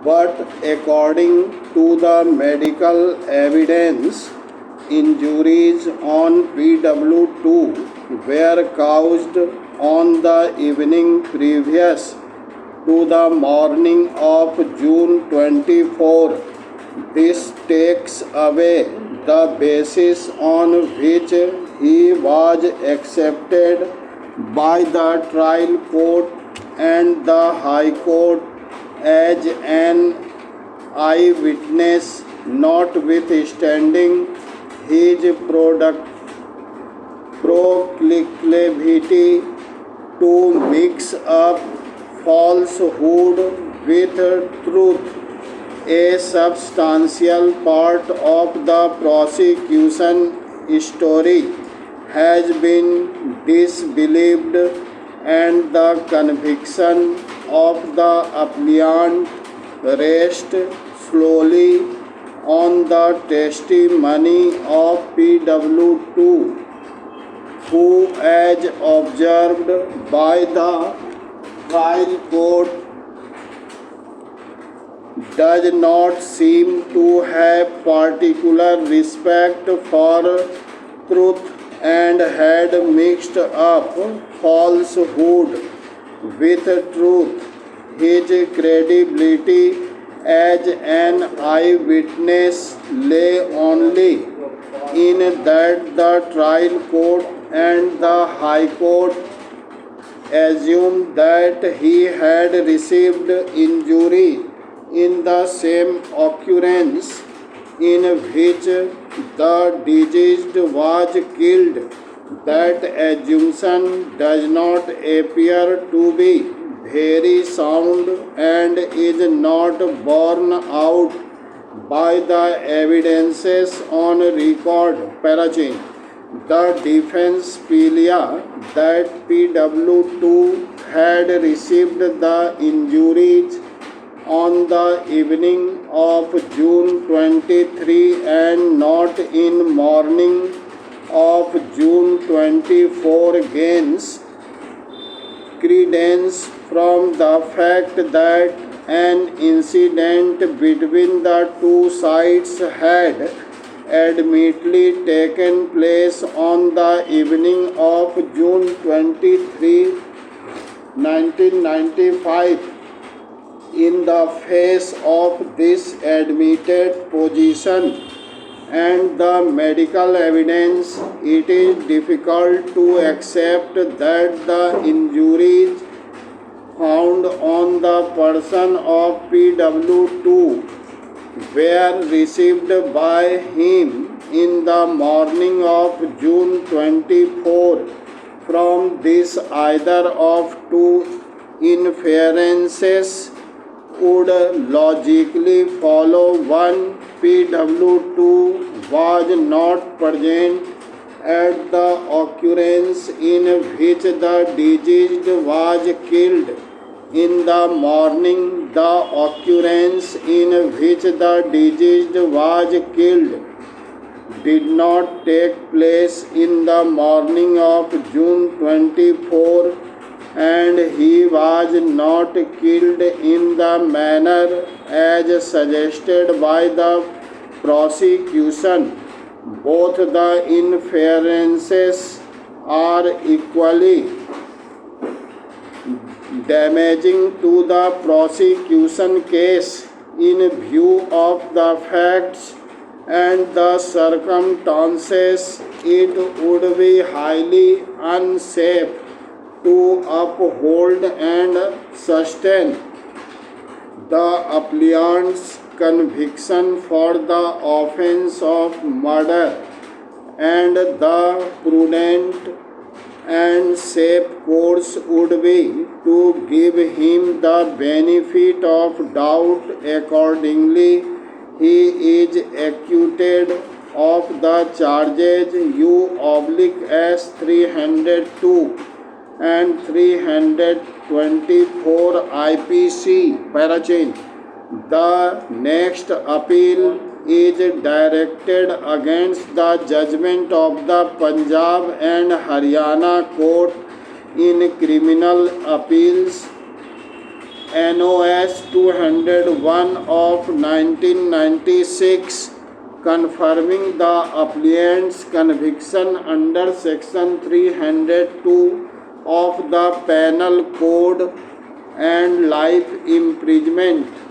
but according to the medical evidence, injuries on PW2 were caused on the evening previous to the morning of June 24. This takes away the basis on which he was accepted by the trial court and the High Court as an eyewitness, notwithstanding his proclivity to mix up falsehood with truth. A substantial part of the prosecution story has been disbelieved, and the conviction of the appellant rests solely on the testimony of PW2, who, as observed by the trial court, does not seem to have particular respect for truth and had mixed up falsehood with truth. His credibility as an eyewitness lay only in that the trial court and the High Court assumed that he had received injury in the same occurrence in which the deceased was killed. That assumption does not appear to be very sound and is not borne out by the evidences on record. Parachin. The defense pleaded that PW2 had received the injuries on the evening of June 23 and not in morning of June 24 gains credence from the fact that an incident between the two sides had admittedly taken place on the evening of June 23, 1995. In the face of this admitted position and the medical evidence, it is difficult to accept that the injuries found on the person of PW2 were received by him in the morning of June 24. From this, either of two inferences would logically follow. One, PW2 was not present at the occurrence in which the deceased was killed. In the morning, the occurrence in which the deceased was killed did not take place in the morning of June 24, and he was not killed in the manner as suggested by the prosecution. Both the inferences are equally damaging to the prosecution case. In view of the facts and the circumstances, it would be highly unsafe to uphold and sustain the appellant's conviction for the offense of murder, and the prudent and safe course would be to give him the benefit of doubt. Accordingly, he is acquitted of the charges U/S 302 and 324 IPC. Parachin. The next appeal is directed against the judgment of the Punjab and Haryana Court in Criminal Appeals NOS 201 of 1996, confirming the applicant's conviction under Section 302 of the Penal Code and life imprisonment.